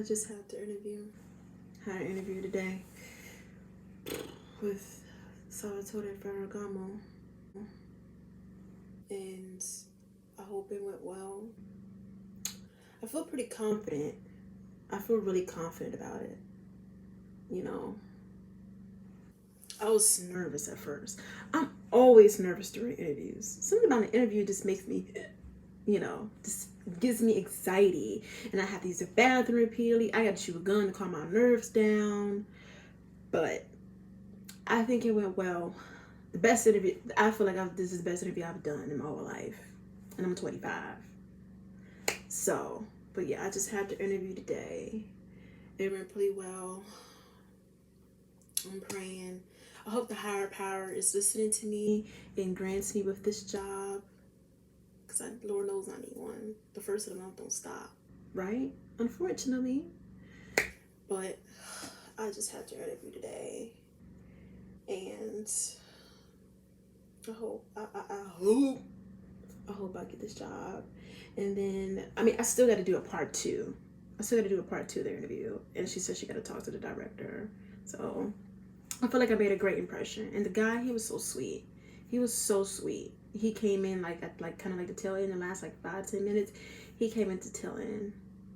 just had to interview. Had an interview today with Salvatore Ferragamo, and I hope it went well. I feel pretty confident. I feel really confident about it. You know, I was nervous at first. I'm always nervous during interviews. Something about an interview just makes me, just gives me anxiety. And I have to use the bathroom repeatedly. I got to chew a gun to calm my nerves down. But I think it went well. The best interview, I feel like this is the best interview I've done in my whole life. And I'm 25. So, but yeah, I just had the interview today. It went pretty well. I'm praying. I hope the higher power is listening to me and grants me with this job. Because Lord knows I need one. The first of the month don't stop. Right? Unfortunately. But I just had to interview today. And I hope I get this job. And then I still got to do a part 2. I still got to do a part 2 of the interview, and she said she got to talk to the director. So I feel like I made a great impression. And the guy, he was so sweet. He was so sweet. He came in kind of like the tail end, the last 5-10 minutes. He came in to tail end.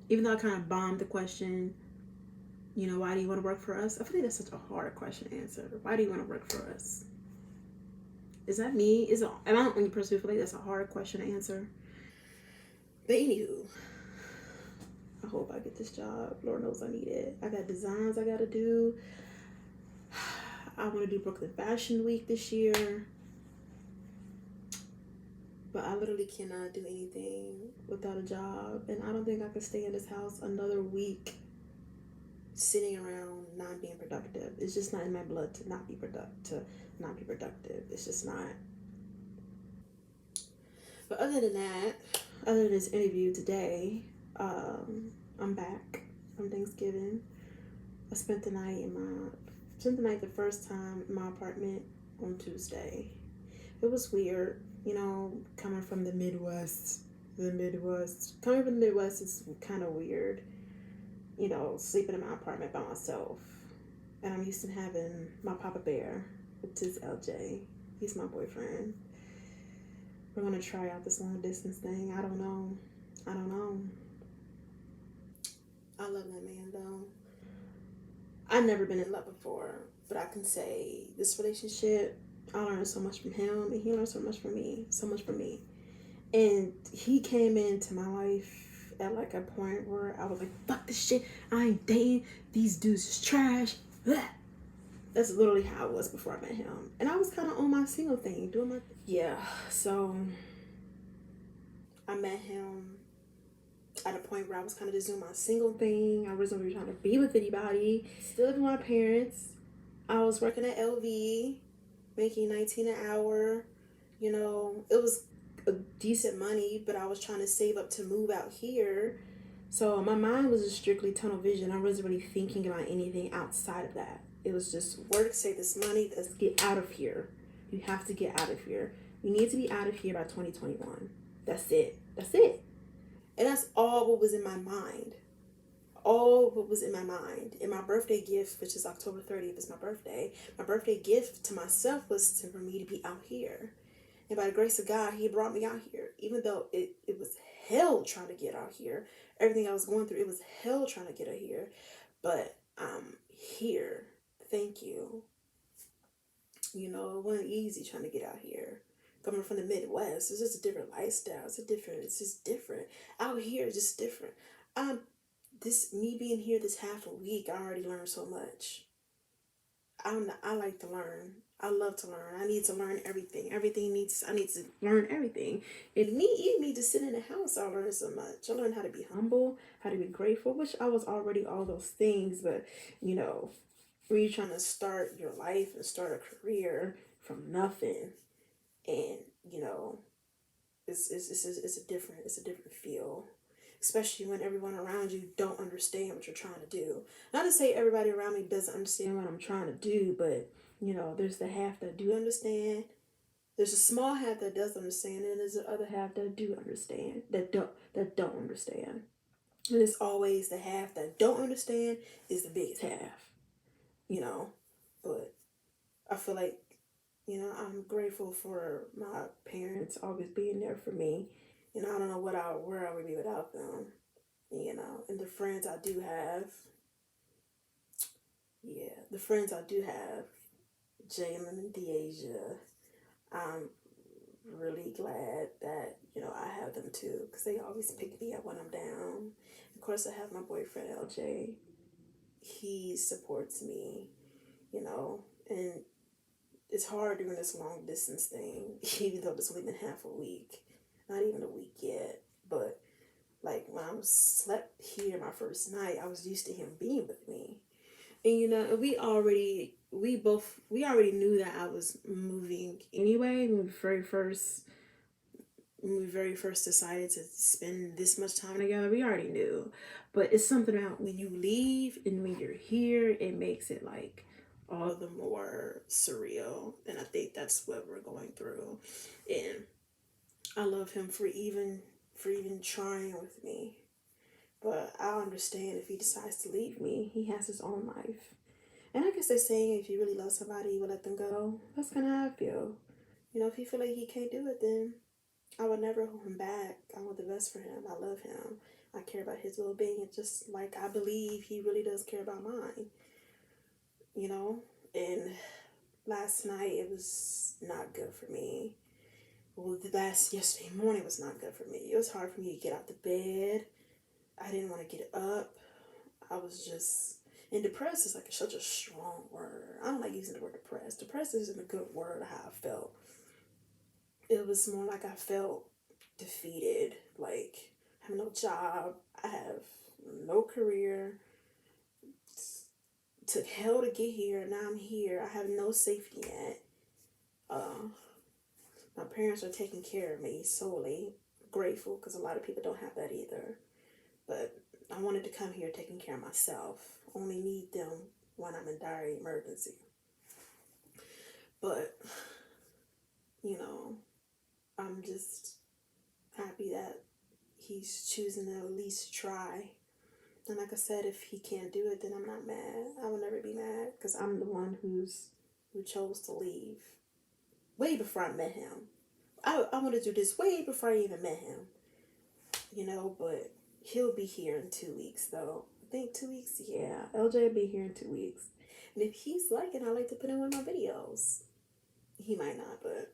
Even though I kind of bombed the question, why do you want to work for us? I feel like that's such a hard question to answer. Why do you want to work for us? Is that me? Am I the only person who feel like that's a hard question to answer? But anywho, I hope I get this job. Lord knows I need it. I got designs I gotta do. I want to do Brooklyn Fashion Week this year. But I literally cannot do anything without a job. And I don't think I could stay in this house another week sitting around not being productive. It's just not in my blood to not be productive. It's just not. But other than that, other than this interview today, I'm back from Thanksgiving. I spent the night the first time in my apartment on Tuesday. It was weird, coming from the Midwest. Coming from the Midwest is kind of weird, sleeping in my apartment by myself. And I'm used to having my Papa Bear, which is LJ. He's my boyfriend. We're going to try out this long distance thing. I don't know. I love that man, though. I've never been in love before, but I can say this relationship, I learned so much from him, and he learned so much from me. And he came into my life at a point where I was like, fuck this shit. I ain't dating. These dudes is trash. Blah. That's literally how it was before I met him. And I was kind of on my single thing, doing my yeah. So I met him at a point where I was kind of just doing my single thing. I wasn't really trying to be with anybody. Still living with my parents. I was working at LV, making $19 an hour. It was a decent money, but I was trying to save up to move out here. So my mind was just strictly tunnel vision. I wasn't really thinking about anything outside of that. It was just work, save this money, let's get out of here. You have to get out of here. You need to be out of here by 2021. That's it. And that's all what was in my mind. And my birthday gift, which is October 30th, is my birthday gift to myself was for me to be out here. And by the grace of God, he brought me out here. Even though it was hell trying to get out here. Everything I was going through, it was hell trying to get out here. But I'm here. Thank you. It wasn't easy trying to get out here. Coming from the Midwest, it's just a different lifestyle. It's just different. Out here, it's just different. Me being here this half a week, I already learned so much. I like to learn. I love to learn. I need to learn everything. I need to learn everything. And even me just sitting in the house, I learned so much. I learned how to be humble, how to be grateful, which I was already all those things. But, when you're trying to start your life and start a career from nothing, and, it's a different feel. Especially when everyone around you don't understand what you're trying to do. Not to say everybody around me doesn't understand what I'm trying to do, but there's the half that do understand. There's a small half that does understand, and there's the other half that do understand, that don't understand. And it's always the half that don't understand is the biggest half, you know. But I feel like, I'm grateful for my parents always being there for me. I don't know where I would be without them. And the friends I do have, yeah, the friends I do have, Jalen and Deasia, I'm really glad that, I have them too, because they always pick me up when I'm down. Of course, I have my boyfriend, LJ. He supports me, and it's hard doing this long distance thing, even though it's only been half a week, not even a week yet. But like when I was slept here my first night, I was used to him being with me, and we already knew that I was moving anyway when we very first decided to spend this much time together. We already knew, but it's something about when you leave and when you're here, it makes it like all the more surreal. And I think that's what we're going through. And I love him for even trying with me. But I understand if he decides to leave me, he has his own life. And I guess they're saying if you really love somebody, you will let them go. That's kind of how I feel. If you feel like he can't do it, then I would never hold him back. I want the best for him. I love him. I care about his well being. It's just like I believe he really does care about mine, you know? And last night it was not good for me. Well, yesterday morning was not good for me. It was hard for me to get out the bed. I didn't want to get up. I was just. And depressed is like such a strong word. I don't like using the word depressed. Depressed isn't a good word how I felt. It was more like I felt defeated. Like, I have no job. I have no career. It took hell to get here. Now I'm here. I have no safety net. Uh, my parents are taking care of me solely. Grateful because a lot of people don't have that either. But I wanted to come here taking care of myself. Only need them when I'm in dire emergency. But, you know, I'm just happy that he's choosing to at least try. And like I said, if he can't do it, then I'm not mad. I will never be mad because I'm the one who chose to leave way before I met him. I want to do this way before I even met him, but he'll be here in 2 weeks though. I think 2 weeks, yeah. LJ will be here in 2 weeks. And if he's liking, I like to put in one of my videos. He might not, but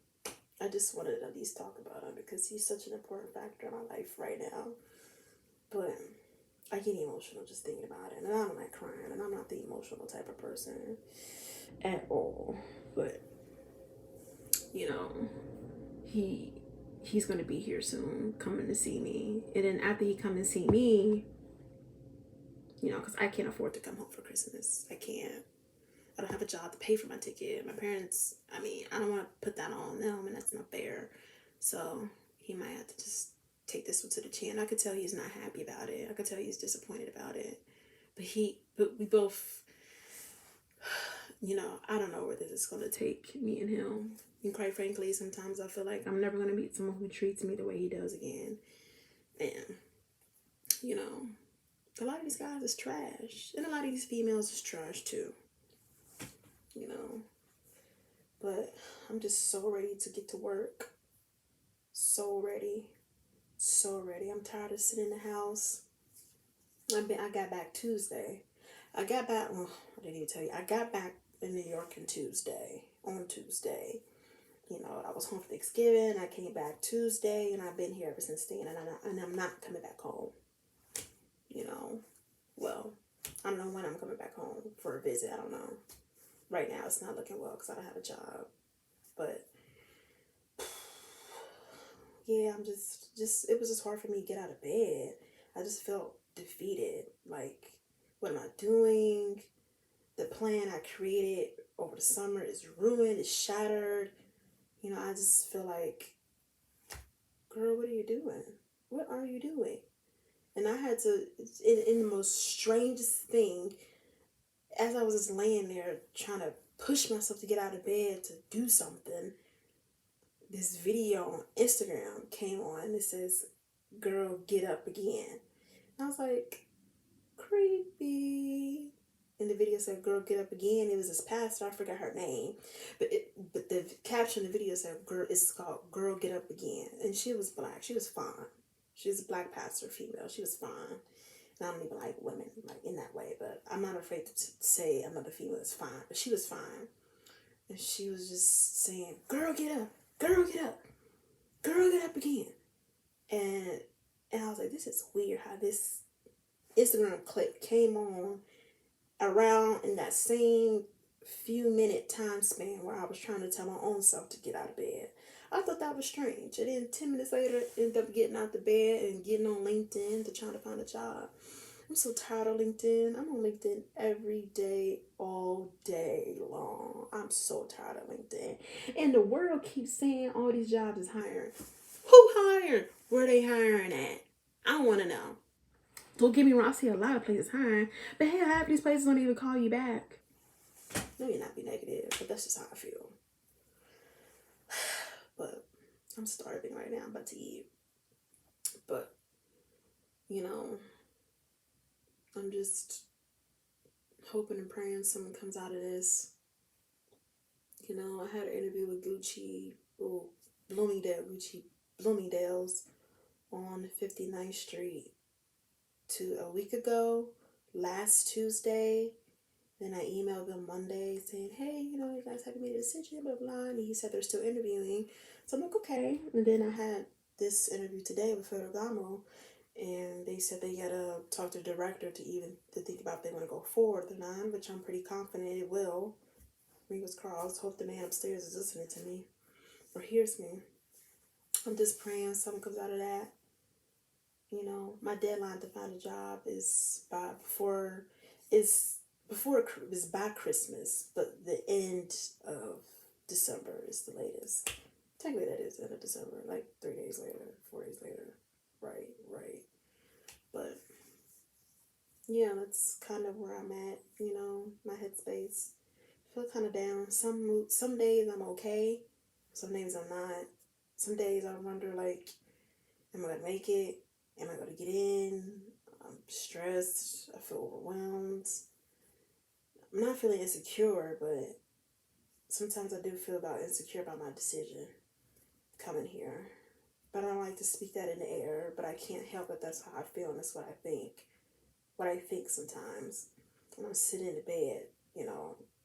I just wanted to at least talk about him because he's such an important factor in my life right now. But I get emotional just thinking about it, and I don't like crying, and I'm not the emotional type of person at all. But he he's gonna be here soon, coming to see me, and then after he come and see me, because I can't afford to come home for Christmas. I can't. I don't have a job to pay for my ticket. My parents, I don't want to put that on them, and that's not fair. So he might have to just take this one to the chin. I could tell he's not happy about it. I could tell he's disappointed about it. But we both, I don't know where this is going to take me and him. And quite frankly, sometimes I feel like I'm never going to meet someone who treats me the way he does again. And, a lot of these guys is trash. And a lot of these females is trash too. But I'm just so ready to get to work. So ready. So ready. I'm tired of sitting in the house. I got back Tuesday. I didn't even tell you. I got back in New York on Tuesday. I was home for Thanksgiving. I came back Tuesday, and I've been here ever since then. And I'm not coming back home. Well, I don't know when I'm coming back home for a visit. I don't know. Right now, it's not looking well because I don't have a job. But yeah, I'm just it was just hard for me to get out of bed. I just felt defeated. Like, what am I doing? The plan I created over the summer is ruined, it's shattered. I just feel like, girl, what are you doing? What are you doing? And I had to, in the most strangest thing, as I was just laying there trying to push myself to get out of bed to do something, this video on Instagram came on. It says, "Girl, get up again." I was like, creepy. And the video said, "Girl, get up again." It was this pastor. I forgot her name, but the caption of the video said, "Girl," it's called "Girl, Get Up Again." And she was black. She was fine. She was a black pastor, female. She was fine. And I don't even like women like in that way, but I'm not afraid to say another female is fine. But she was fine, and she was just saying, "Girl, get up. Girl, get up. Girl, get up again." And I was like, this is weird how this Instagram clip came on around in that same few minute time span where I was trying to tell my own self to get out of bed. I thought that was strange. And then 10 minutes later, ended up getting out the bed and getting on LinkedIn to try to find a job. I'm so tired of LinkedIn. I'm on LinkedIn every day, all day long. I'm so tired of LinkedIn. And the world keeps saying all these jobs is hiring. Who hiring? Where they hiring at? I want to know. Don't get me wrong, I see a lot of places hiring, but hey, half of these places don't even call you back. Let me not be negative, but that's just how I feel. But I'm starving right now. I'm about to eat. But, you know, I'm just hoping and praying someone comes out of this. You know, I had an interview with Bloomingdale's on 59th Street a week ago, last Tuesday. Then I emailed them Monday saying, "Hey, you guys haven't made a decision, blah, blah." And he said they're still interviewing. So I'm like, okay. And then I had this interview today with Ferragamo, and they said they gotta talk to the director to think about if they want to go forward or not, which I'm pretty confident it will. Fingers crossed. Hope the man upstairs is listening to me or hears me. I'm just praying something comes out of that. My deadline to find a job is by Christmas, but the end of December is the latest. Technically, that is the end of December, like 3 days later, 4 days later. Right. But yeah, that's kind of where I'm at. My headspace. I feel kind of down. Some days I'm okay. Some days I'm not. Some days I wonder, like, am I gonna make it? Am I gonna get in? I'm stressed. I feel overwhelmed. I'm not feeling insecure, but sometimes I do feel insecure about my decision coming here. But I don't like to speak that in the air, but I can't help it. That's how I feel, and that's what I think. What I think sometimes. When I'm sitting in the bed,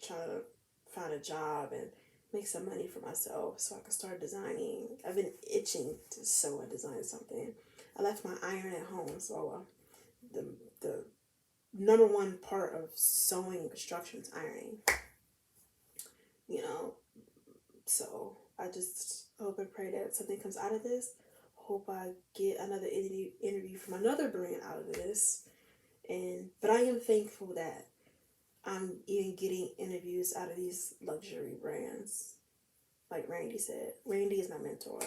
trying to find a job and make some money for myself so I can start designing. I've been itching to sew and design something. I left my iron at home, so the number one part of sewing and construction is ironing. So I just hope and pray that something comes out of this. Hope I get another interview from another brand out of this. But I am thankful that I'm even getting interviews out of these luxury brands. Like Randy said, Randy is my mentor.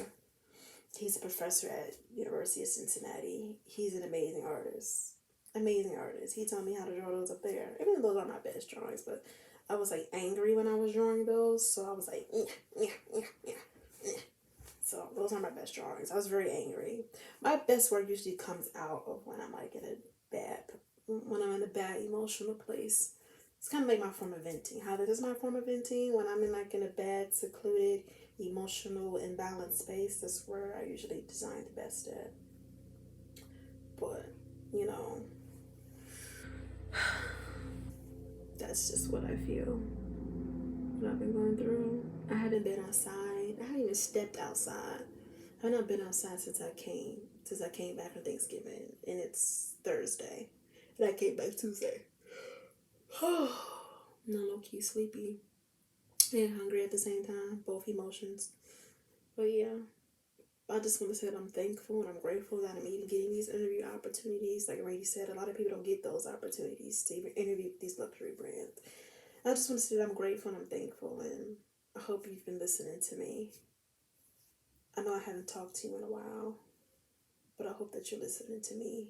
He's a professor at University of Cincinnati. He's an amazing artist. He taught me how to draw those up there. Even though those are my best drawings, but I was like angry when I was drawing those, so I was like, So those are my best drawings. I was very angry. My best work usually comes out of when I'm like when I'm in a bad emotional place. It's kind of like my form of venting. How that is my form of venting when I'm in a bad, secluded, emotional, imbalanced space. That's where I usually design the best at. But that's just what I feel. What I've been going through. I haven't been outside. I haven't even stepped outside. I've not been outside since I came back from Thanksgiving, and it's Thursday, and I came back Tuesday. No, low key sleepy and hungry at the same time, both emotions. But yeah, I just want to say that I'm thankful and I'm grateful that I'm even getting these interview opportunities. Like Randy said, a lot of people don't get those opportunities to even interview these luxury brands. I just want to say that I'm grateful and I'm thankful, and I hope you've been listening to me. I know I haven't talked to you in a while, but I hope that you're listening to me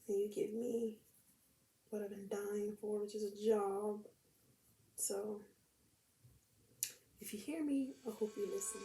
and you give me what I've been dying for, which is a job. So, if you hear me, I hope you're listening.